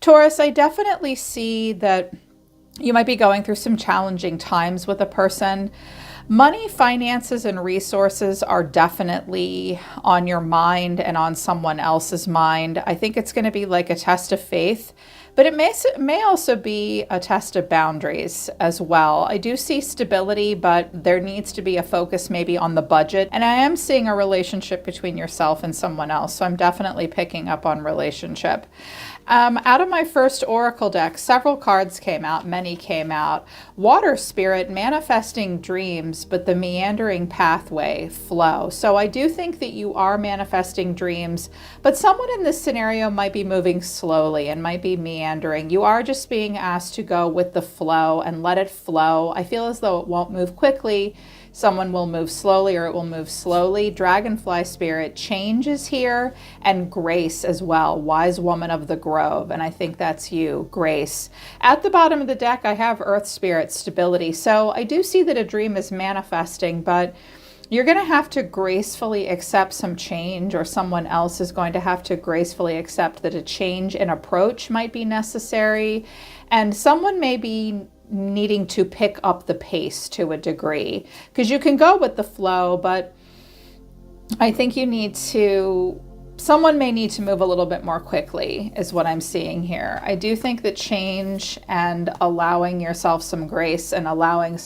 Taurus, I definitely see that you might be going through some challenging times with a person. Money, finances, and resources are definitely on your mind and on someone else's mind. I think it's going to be like a test of faith, but it may also be a test of boundaries as well. I do see stability, but there needs to be a focus maybe on the budget. And I am seeing a relationship between yourself and someone else. So I'm definitely picking up on relationship. Out of my first oracle deck, several cards came out, many came out. Water spirit, manifesting dreams, but the meandering pathway, flow. So I do think that you are manifesting dreams, but someone in this scenario might be moving slowly and might be meandering. You are just being asked to go with the flow and let it flow. I feel as though it won't move quickly. Someone will move slowly or it will move slowly. Dragonfly spirit, change is here, and grace as well. Wise woman of the grove. And I think that's you, Grace. At the bottom of the deck, I have earth spirit, stability. So I do see that a dream is manifesting, but you're going to have to gracefully accept some change, or someone else is going to have to gracefully accept that a change in approach might be necessary. And someone may be needing to pick up the pace to a degree, because you can go with the flow, but I think someone may need to move a little bit more quickly is what I'm seeing here. I do think that change and allowing yourself some grace and allowing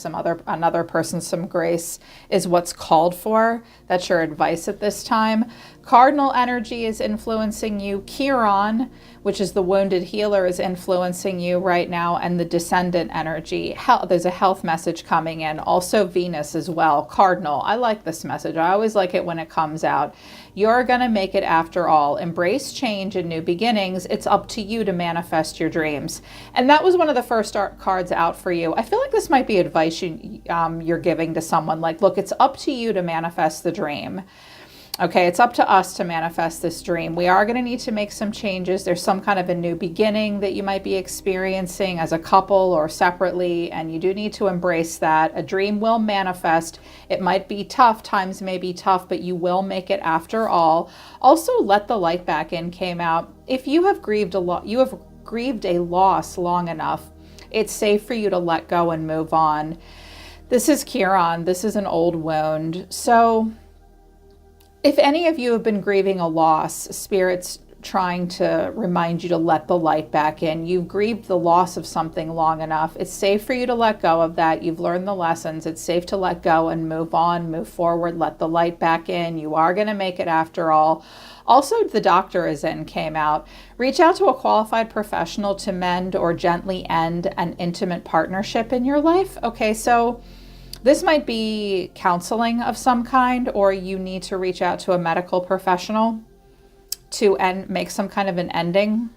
another person some grace is what's called for. That's your advice at this time. Cardinal energy is influencing you. Chiron, which is the wounded healer, is influencing you right now. And the descendant energy, there's a health message coming in. Also Venus as well. Cardinal, I like this message. I always like it when it comes out. You're going to make it after all. Embrace change and new beginnings. It's up to you to manifest your dreams. And that was one of the first cards out for you. I feel like this might be advice you're giving to someone. Like, look, it's up to you to manifest the dream. Okay, it's up to us to manifest this dream. We are going to need to make some changes. There's some kind of a new beginning that you might be experiencing as a couple or separately, and you do need to embrace that. A dream will manifest. It might be tough. Times may be tough, but you will make it after all. Also, let the light back in came out. If you have grieved a loss long enough, it's safe for you to let go and move on. This is Chiron. This is an old wound. So if any of you have been grieving a loss, Spirit's trying to remind you to let the light back in. You've grieved the loss of something long enough. It's safe for you to let go of that. You've learned the lessons. It's safe to let go and move on, move forward, let the light back in. You are going to make it after all. Also, the doctor is in, came out. Reach out to a qualified professional to mend or gently end an intimate partnership in your life. Okay, so this might be counseling of some kind, or you need to reach out to a medical professional to make some kind of an ending.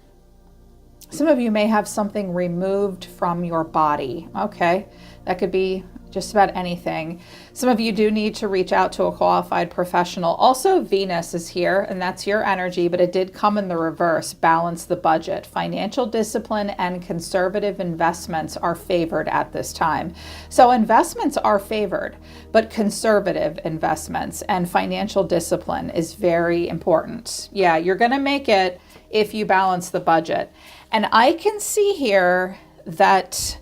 Some of you may have something removed from your body. Okay, that could be just about anything. Some of you do need to reach out to a qualified professional. Also, Venus is here, and that's your energy, but it did come in the reverse. Balance the budget. Financial discipline and conservative investments are favored at this time. So investments are favored, but conservative investments and financial discipline is very important. Yeah, you're going to make it if you balance the budget. And I can see here that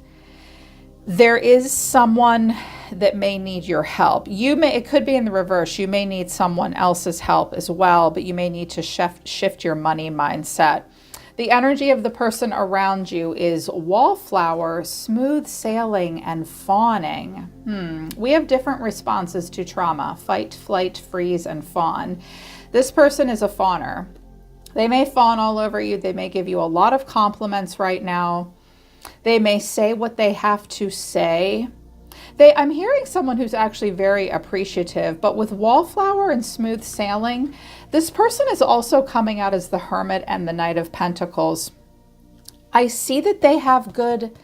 there is someone that may need your help. It could be in the reverse. You may need someone else's help as well, but you may need to shift your money mindset. The energy of the person around you is wallflower, smooth sailing, and fawning. We have different responses to trauma: fight, flight, freeze, and fawn. This person is a fawner. They may fawn all over you. They may give you a lot of compliments right now. They may say what they have to say. I'm hearing someone who's actually very appreciative, but with wallflower and smooth sailing, this person is also coming out as the Hermit and the Knight of Pentacles. I see that they have good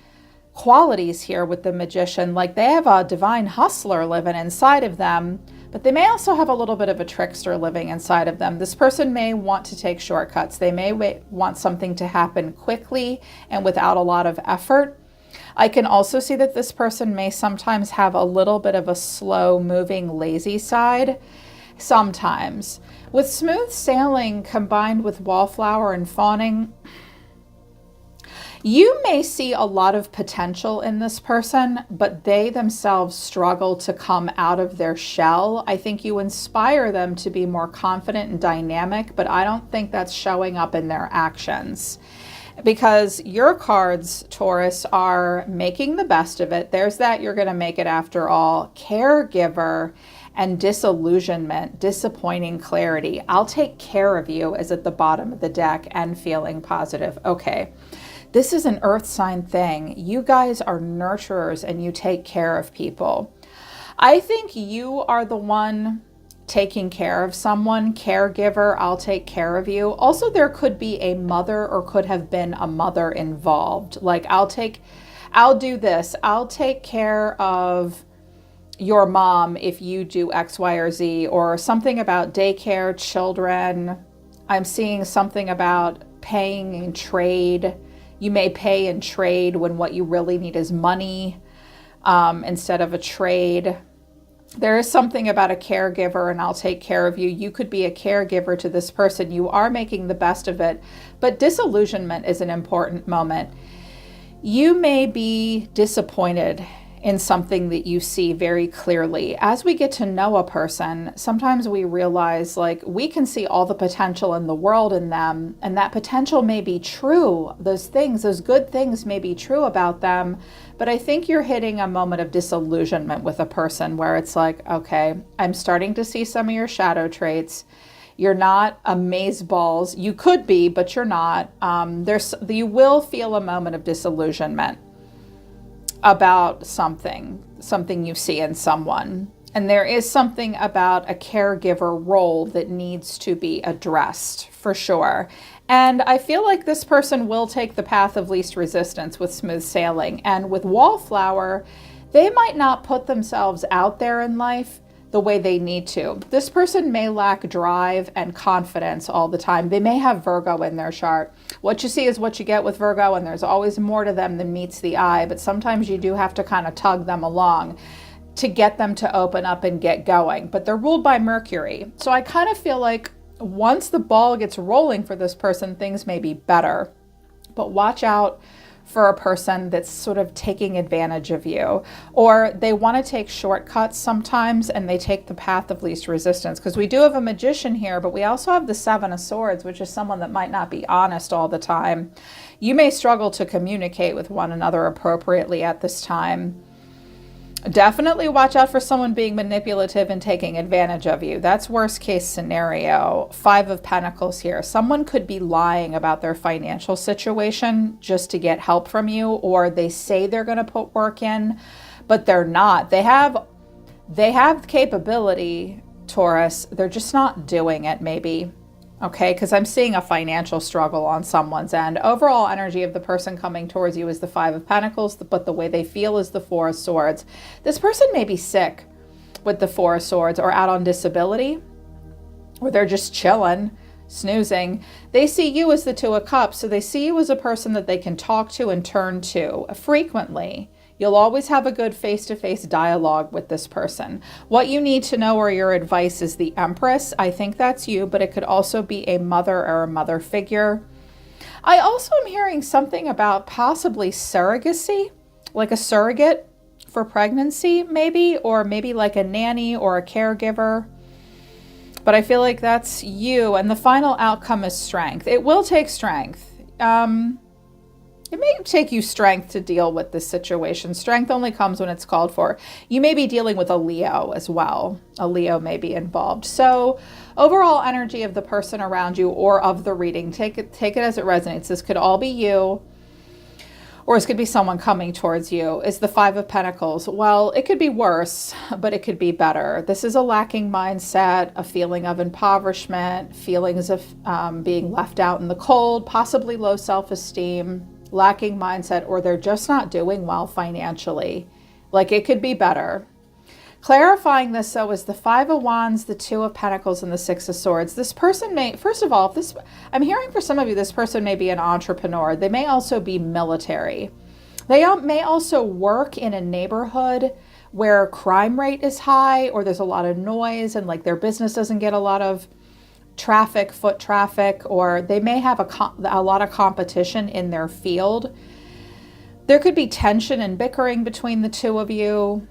qualities here with the Magician, like they have a divine hustler living inside of them, but they may also have a little bit of a trickster living inside of them. This person may want to take shortcuts. They may want something to happen quickly and without a lot of effort. I can also see that this person may sometimes have a little bit of a slow moving, lazy side. Sometimes. With smooth sailing combined with wallflower and fawning, You may see a lot of potential in this person, but they themselves struggle to come out of their shell. I think you inspire them to be more confident and dynamic, but I don't think that's showing up in their actions. Because your cards, Taurus, are making the best of it. There's that you're going to make it after all. Caregiver and disillusionment, disappointing clarity. I'll take care of you is at the bottom of the deck and feeling positive. Okay. This is an earth sign thing. You guys are nurturers and you take care of people. I think you are the one taking care of someone. Caregiver, I'll take care of you. Also, there could be a mother or could have been a mother involved. Like, I'll do this. I'll take care of your mom if you do X, Y, or Z, or something about daycare, children. I'm seeing something about paying in trade. You may pay in trade when what you really need is money instead of a trade. There is something about a caregiver and I'll take care of you. You could be a caregiver to this person. You are making the best of it, but disillusionment is an important moment. You may be disappointed in something that you see very clearly. As we get to know a person, sometimes we realize like we can see all the potential in the world in them, and that potential may be true. Those things, those good things may be true about them, but I think you're hitting a moment of disillusionment with a person where it's like, okay, I'm starting to see some of your shadow traits. You're not amazeballs. You could be, but you're not. You will feel a moment of disillusionment about something you see in someone. And there is something about a caregiver role that needs to be addressed for sure. And I feel like this person will take the path of least resistance with smooth sailing. And with Wallflower, they might not put themselves out there in life the way they need to. This person may lack drive and confidence all the time. They may have Virgo in their chart. What you see is what you get with Virgo, and there's always more to them than meets the eye, but sometimes you do have to kind of tug them along to get them to open up and get going. But they're ruled by Mercury. So I kind of feel like once the ball gets rolling for this person, things may be better. But watch out for a person that's sort of taking advantage of you, or they want to take shortcuts sometimes and they take the path of least resistance, because we do have a magician here, but we also have the Seven of Swords, which is someone that might not be honest all the time. You may struggle to communicate with one another appropriately at this time. Definitely watch out for someone being manipulative and taking advantage of you. That's worst case scenario. Five of Pentacles here. Someone could be lying about their financial situation just to get help from you, or they say they're going to put work in, but they're not. They have capability, Taurus. They're just not doing it maybe. Okay, because I'm seeing a financial struggle on someone's end. Overall energy of the person coming towards you is the Five of Pentacles, but the way they feel is the Four of Swords. This person may be sick with the Four of Swords, or out on disability, or they're just chilling, snoozing. They see you as the Two of Cups, so they see you as a person that they can talk to and turn to frequently. You'll always have a good face-to-face dialogue with this person. What you need to know, or your advice, is the Empress. I think that's you, but it could also be a mother or a mother figure. I also am hearing something about possibly surrogacy, like a surrogate for pregnancy maybe, or maybe like a nanny or a caregiver. But I feel like that's you, and the final outcome is strength. It will take strength. It may take you strength to deal with this situation. Strength only comes when it's called for. You may be dealing with a Leo as well. A Leo may be involved. So overall energy of the person around you or of the reading, take it as it resonates. This could all be you, or this could be someone coming towards you, is the Five of Pentacles. Well, it could be worse, but it could be better. This is a lacking mindset, a feeling of impoverishment, feelings of being left out in the cold, possibly low self-esteem, lacking mindset, or they're just not doing well financially. Like, it could be better. Clarifying this, though, is the Five of Wands, the Two of Pentacles, and the Six of Swords. This person may, first of all, I'm hearing for some of you, this person may be an entrepreneur. They may also be military. They may also work in a neighborhood where crime rate is high, or there's a lot of noise and like their business doesn't get a lot of traffic, foot traffic, or they may have a lot of competition in their field. There could be tension and bickering between the two of you.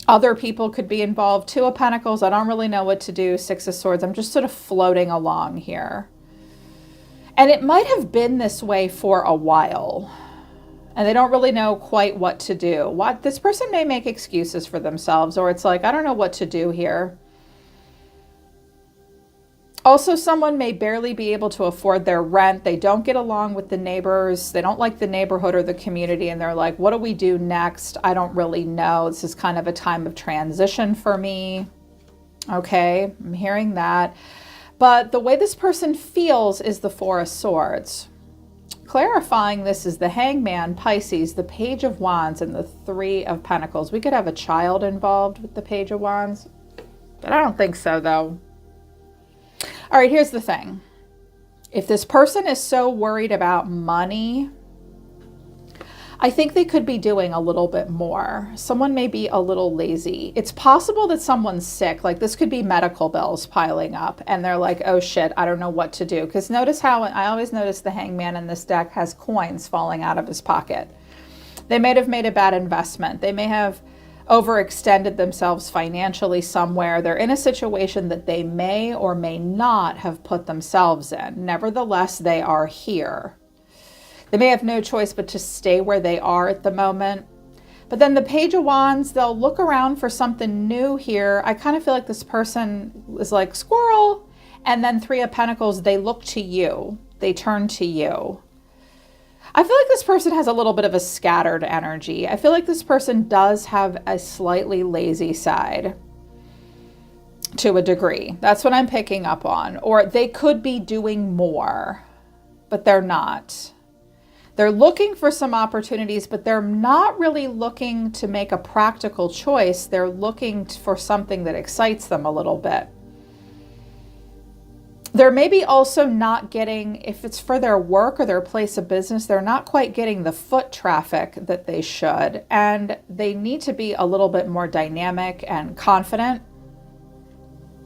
Other people could be involved. Two of Pentacles, I don't really know what to do. Six of Swords, I'm just sort of floating along here. And it might have been this way for a while. And they don't really know quite what to do. This person may make excuses for themselves, or it's like, I don't know what to do here. Also, someone may barely be able to afford their rent. They don't get along with the neighbors. They don't like the neighborhood or the community. And they're like, what do we do next? I don't really know. This is kind of a time of transition for me. Okay, I'm hearing that. But the way this person feels is the Four of Swords. Clarifying this is the Hangman, Pisces, the Page of Wands, and the Three of Pentacles. We could have a child involved with the Page of Wands, but I don't think so, though. All right, here's the thing. If this person is so worried about money, I think they could be doing a little bit more. Someone may be a little lazy. It's possible that someone's sick. Like this could be medical bills piling up and they're like, oh shit, I don't know what to do. Because notice how I always notice the Hangman in this deck has coins falling out of his pocket. They may have made a bad investment. They may have overextended themselves financially somewhere. They're in a situation that they may or may not have put themselves in. Nevertheless, they are here. They may have no choice but to stay where they are at the moment. But then the Page of Wands, they'll look around for something new here. I kind of feel like this person is like squirrel. And then Three of Pentacles, they look to you. They turn to you. I feel like this person has a little bit of a scattered energy. I feel like this person does have a slightly lazy side to a degree. That's what I'm picking up on. Or they could be doing more, but they're not. They're looking for some opportunities, but they're not really looking to make a practical choice. They're looking for something that excites them a little bit. They're maybe also not getting, if it's for their work or their place of business, they're not quite getting the foot traffic that they should. And they need to be a little bit more dynamic and confident.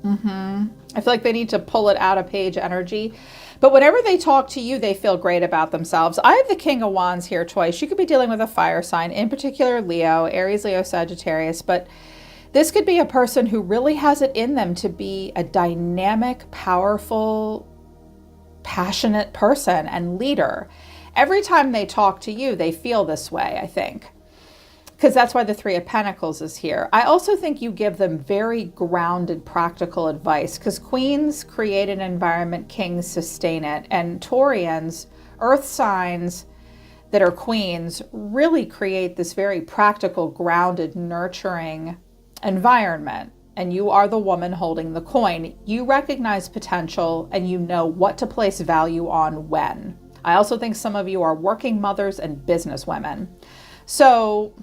I feel like they need to pull it out of Page energy. But whenever they talk to you, they feel great about themselves. I have the King of Wands here twice. You could be dealing with a fire sign, in particular Leo, Aries, Leo, Sagittarius. But this could be a person who really has it in them to be a dynamic, powerful, passionate person and leader. Every time they talk to you, they feel this way, I think. Because that's why the Three of Pentacles is here. I also think you give them very grounded, practical advice. Because Queens create an environment, Kings sustain it. And Taurians, earth signs that are Queens, really create this very practical, grounded, nurturing environment. And you are the woman holding the coin. You recognize potential and you know what to place value on when. I also think some of you are working mothers and business women. So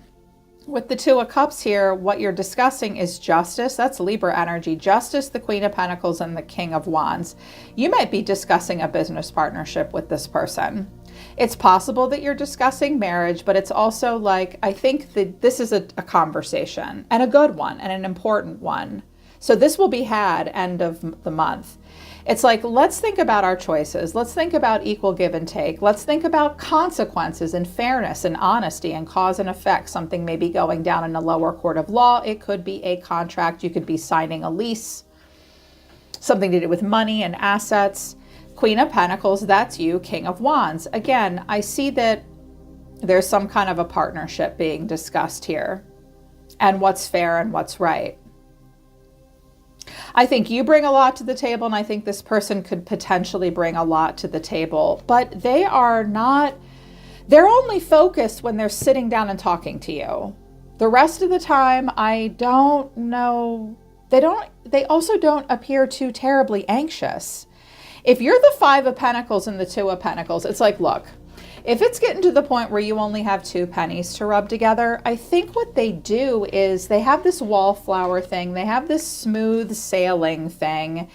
with the Two of Cups here, what you're discussing is justice. That's Libra energy. Justice, the Queen of Pentacles, and the King of Wands. You might be discussing a business partnership with this person. It's possible that you're discussing marriage, but it's also like, I think that this is a conversation, and a good one, and an important one. So this will be had end of the month. It's like, let's think about our choices. Let's think about equal give and take. Let's think about consequences and fairness and honesty and cause and effect. Something may be going down in a lower court of law. It could be a contract. You could be signing a lease, something to do with money and assets. Queen of Pentacles, that's you. King of Wands. Again, I see that there's some kind of a partnership being discussed here and what's fair and what's right. I think you bring a lot to the table, and I think this person could potentially bring a lot to the table, but they are not, they're only focused when they're sitting down and talking to you. The rest of the time, I don't know, they also don't appear too terribly anxious. If you're the Five of Pentacles and the Two of Pentacles, it's like, look, if it's getting to the point where you only have two pennies to rub together, I think what they do is they have this wallflower thing. They have this smooth sailing thing.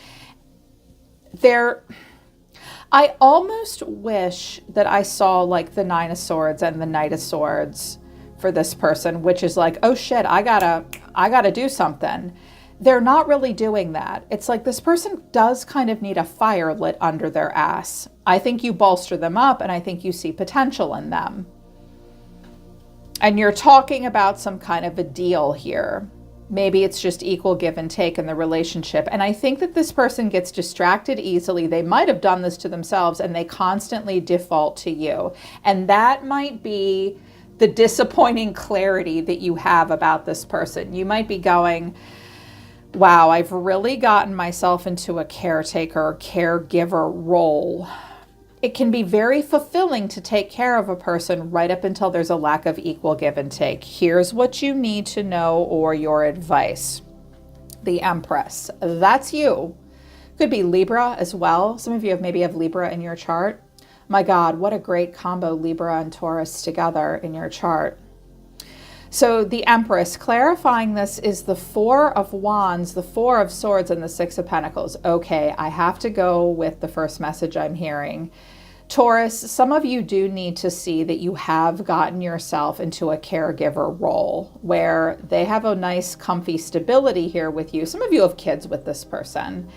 I almost wish that I saw like the Nine of Swords and the Knight of Swords for this person, which is like, oh shit, I gotta do something. they're not really doing that. It's like this person does kind of need a fire lit under their ass. I think you bolster them up, and I think you see potential in them. And you're talking about some kind of a deal here. Maybe it's just equal give and take in the relationship. And I think that this person gets distracted easily. They might have done this to themselves, and they constantly default to you. And that might be the disappointing clarity that you have about this person. You might be going, wow, I've really gotten myself into a caretaker, caregiver role. It can be very fulfilling to take care of a person right up until there's a lack of equal give and take. Here's what you need to know, or your advice. The Empress, that's you. Could be Libra as well. Some of you maybe have Libra in your chart. My God, what a great combo, Libra and Taurus together in your chart. So the Empress, clarifying this, is the Four of Wands, the Four of Swords, and the Six of Pentacles. Okay, I have to go with the first message I'm hearing. Taurus, some of you do need to see that you have gotten yourself into a caregiver role where they have a nice, comfy stability here with you. Some of you have kids with this person,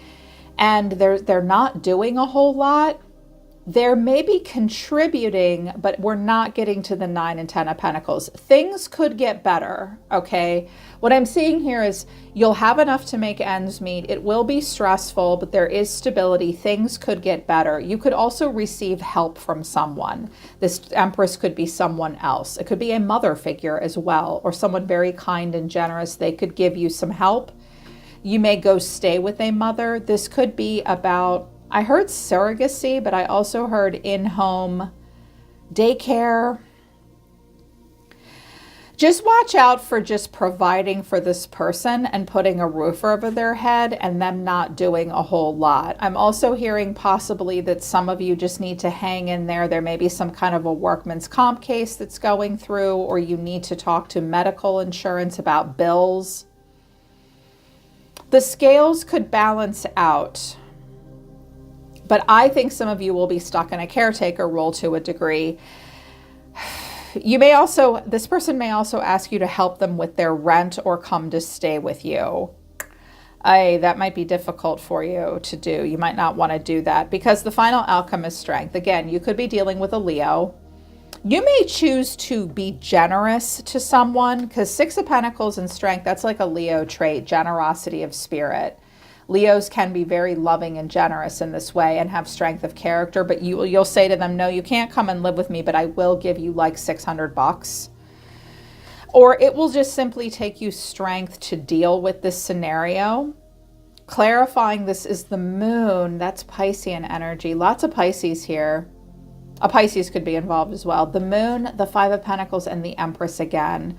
and they're not doing a whole lot. They're maybe contributing, but we're not getting to the 9 and 10 of Pentacles. Things could get better, okay? What I'm seeing here is you'll have enough to make ends meet. It will be stressful, but there is stability. Things could get better. You could also receive help from someone. This Empress could be someone else. It could be a mother figure as well, or someone very kind and generous. They could give you some help. You may go stay with a mother. This could be about, I heard surrogacy, but I also heard in-home daycare. Just watch out for just providing for this person and putting a roof over their head and them not doing a whole lot. I'm also hearing possibly that some of you just need to hang in there. There may be some kind of a workman's comp case that's going through, or you need to talk to medical insurance about bills. The scales could balance out. But I think some of you will be stuck in a caretaker role to a degree. You may also, this person may also ask you to help them with their rent or come to stay with you. That might be difficult for you to do. You might not want to do that because the final outcome is strength. Again, you could be dealing with a Leo. You may choose to be generous to someone because Six of Pentacles and strength, that's like a Leo trait, generosity of spirit. Leos can be very loving and generous in this way and have strength of character, but you'll say to them, no, you can't come and live with me, but I will give you like $600. Or it will just simply take you strength to deal with this scenario. Clarifying this is the moon. That's Piscean energy. Lots of Pisces here. A Pisces could be involved as well. The moon, the Five of Pentacles, and the Empress again.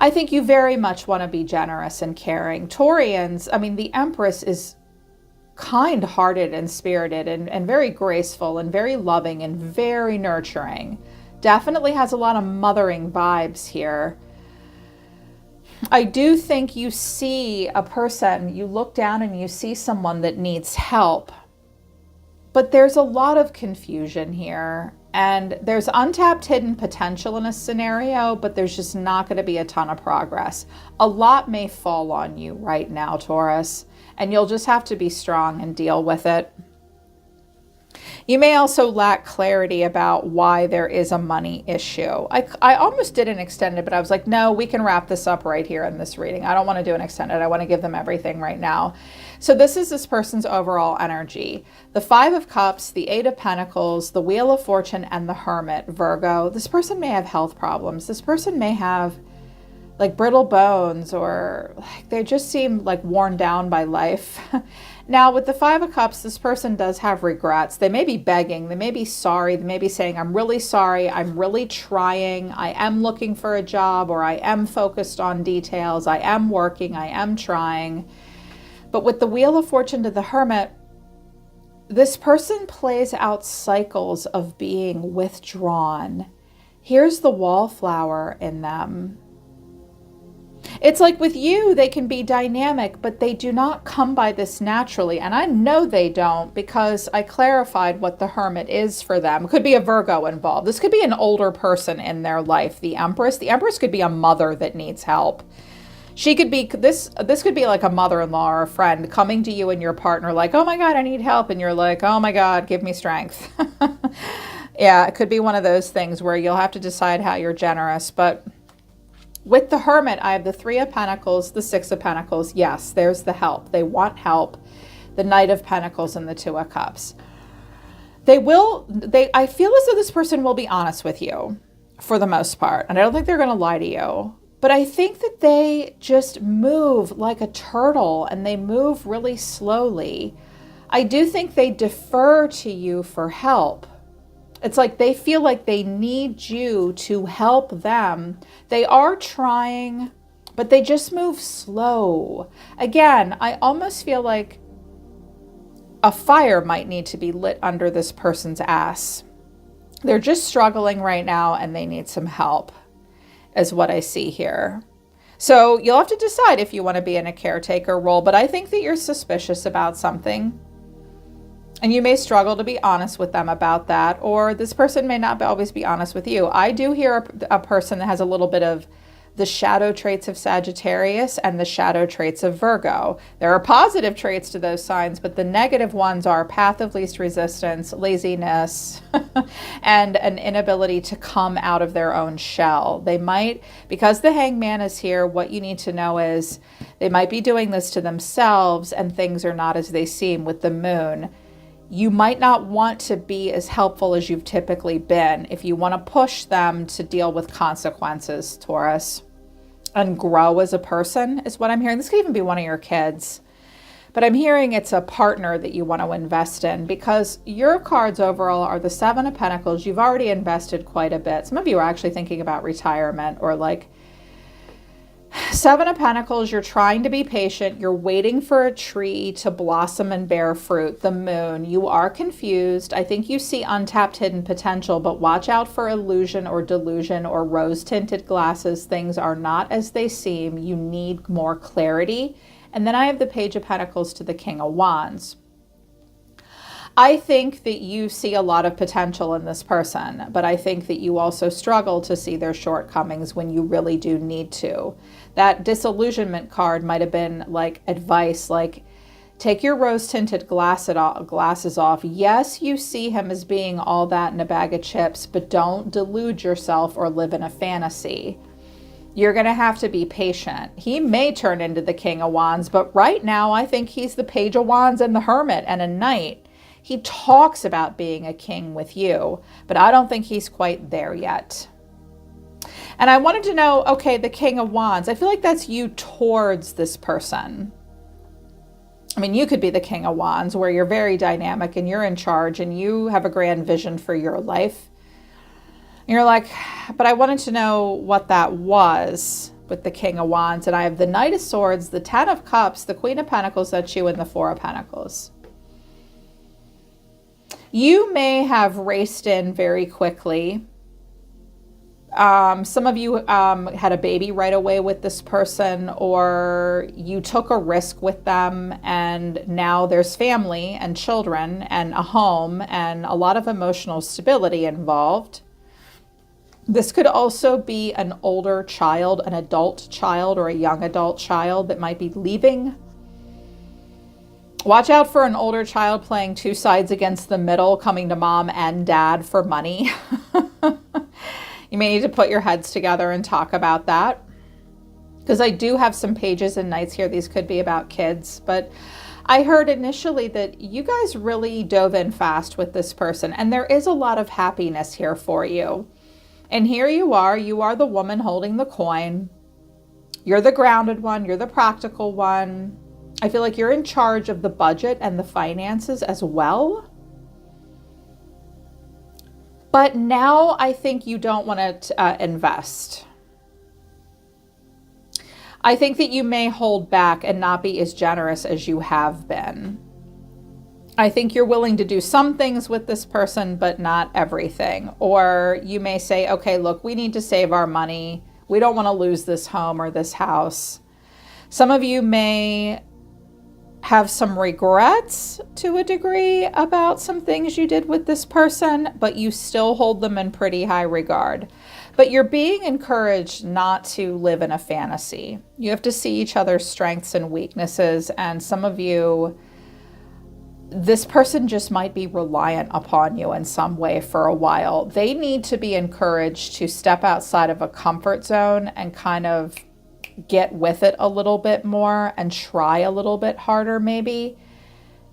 I think you very much want to be generous and caring. Taurians, I mean, the Empress is kind-hearted and spirited and very graceful and very loving and very nurturing. Definitely has a lot of mothering vibes here. I do think you see a person, you look down and you see someone that needs help, but there's a lot of confusion here. And there's untapped hidden potential in a scenario, but there's just not going to be a ton of progress. A lot may fall on you right now, Taurus, and you'll just have to be strong and deal with it. You may also lack clarity about why there is a money issue. I almost did an extended, but I was like, no, we can wrap this up right here in this reading. I don't want to do an extended. I want to give them everything right now. So this is this person's overall energy. The Five of Cups, the Eight of Pentacles, the Wheel of Fortune, and the Hermit, Virgo. This person may have health problems. This person may have like brittle bones, or like they just seem like worn down by life. Now with the Five of Cups, this person does have regrets. They may be begging, they may be sorry, they may be saying, I'm really sorry, I'm really trying, I am looking for a job, or I am focused on details, I am working, I am trying. But with the Wheel of Fortune to the Hermit, this person plays out cycles of being withdrawn. Here's the wallflower in them. It's like with you, they can be dynamic, but they do not come by this naturally. And I know they don't because I clarified what the Hermit is for them. It could be a Virgo involved. This could be an older person in their life. The Empress could be a mother that needs help. She could be this could be like a mother-in-law or a friend coming to you and your partner like, "Oh my God, I need help." And you're like, "Oh my God, give me strength." Yeah, it could be one of those things where you'll have to decide how you're generous. But with the Hermit, I have the Three of Pentacles, the Six of Pentacles. Yes, there's the help. They want help. The Knight of Pentacles and the Two of Cups. I feel as though this person will be honest with you for the most part. And I don't think they're going to lie to you. But I think that they just move like a turtle and they move really slowly. I do think they defer to you for help. It's like they feel like they need you to help them. They are trying, but they just move slow. Again, I almost feel like a fire might need to be lit under this person's ass. They're just struggling right now and they need some help, is what I see here. So you'll have to decide if you want to be in a caretaker role, but I think that you're suspicious about something. And you may struggle to be honest with them about that, or this person may not always be honest with you. I do hear a person that has a little bit of the shadow traits of Sagittarius and the shadow traits of Virgo. There are positive traits to those signs, but the negative ones are path of least resistance, laziness, and an inability to come out of their own shell. They might, because the Hangman is here, what you need to know is they might be doing this to themselves and things are not as they seem with the Moon. You might not want to be as helpful as you've typically been if you want to push them to deal with consequences, Taurus, and grow as a person is what I'm hearing. This could even be one of your kids, but I'm hearing it's a partner that you want to invest in because your cards overall are the Seven of Pentacles. You've already invested quite a bit. Some of you are actually thinking about retirement or like Seven of Pentacles, you're trying to be patient. You're waiting for a tree to blossom and bear fruit. The Moon, you are confused. I think you see untapped hidden potential, but watch out for illusion or delusion or rose-tinted glasses. Things are not as they seem. You need more clarity. And then I have the Page of Pentacles to the King of Wands. I think that you see a lot of potential in this person, but I think that you also struggle to see their shortcomings when you really do need to. That disillusionment card might have been like advice, like take your rose-tinted glasses off. Yes, you see him as being all that in a bag of chips, but don't delude yourself or live in a fantasy. You're going to have to be patient. He may turn into the King of Wands, but right now I think he's the Page of Wands and the Hermit and a Knight. He talks about being a king with you, but I don't think he's quite there yet. And I wanted to know, okay, the King of Wands, I feel like that's you towards this person. I mean, you could be the King of Wands where you're very dynamic and you're in charge and you have a grand vision for your life. And you're like, but I wanted to know what that was with the King of Wands. And I have the Knight of Swords, the Ten of Cups, the Queen of Pentacles, that's you, and the Four of Pentacles. You may have raced in very quickly. Some of you had a baby right away with this person, or you took a risk with them and now there's family and children and a home and a lot of emotional stability involved. This could also be an older child, an adult child, or a young adult child that might be leaving. Watch out for an older child playing two sides against the middle, coming to mom and dad for money. You may need to put your heads together and talk about that. Because I do have some pages and nights here. These could be about kids. But I heard initially that you guys really dove in fast with this person. And there is a lot of happiness here for you. And here you are the woman holding the coin. You're the grounded one. You're the practical one. I feel like you're in charge of the budget and the finances as well. But now I think you don't want to invest. I think that you may hold back and not be as generous as you have been. I think you're willing to do some things with this person, but not everything. Or you may say, okay, look, we need to save our money. We don't want to lose this home or this house. Some of you may have some regrets to a degree about some things you did with this person, but you still hold them in pretty high regard. But you're being encouraged not to live in a fantasy. You have to see each other's strengths and weaknesses, and some of you, this person just might be reliant upon you in some way for a while. They need to be encouraged to step outside of a comfort zone and kind of get with it a little bit more and try a little bit harder maybe.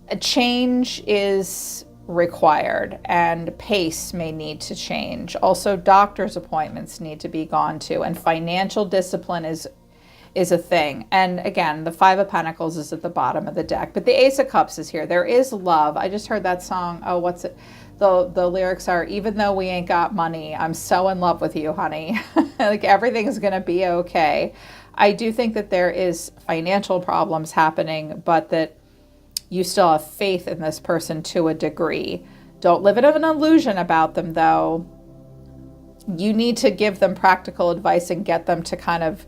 A change is required and pace may need to change. Also, doctor's appointments need to be gone to, and financial discipline is a thing. And again, the Five of Pentacles is at the bottom of the deck, but the Ace of Cups is here. There is love. I just heard that song. Oh, what's it? The lyrics are, even though we ain't got money, I'm so in love with you, honey. Like everything's going to be okay. I do think that there is financial problems happening, but that you still have faith in this person to a degree. Don't live in an illusion about them, though. You need to give them practical advice and get them to kind of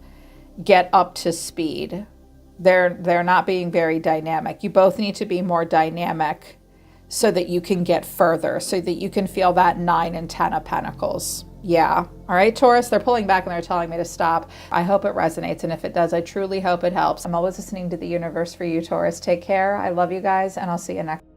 get up to speed. They're not being very dynamic. You both need to be more dynamic so that you can get further, so that you can feel that 9 and 10 of Pentacles. Yeah. All right, Taurus, they're pulling back and they're telling me to stop. I hope it resonates. And if it does, I truly hope it helps. I'm always listening to the universe for you, Taurus. Take care. I love you guys, and I'll see you next.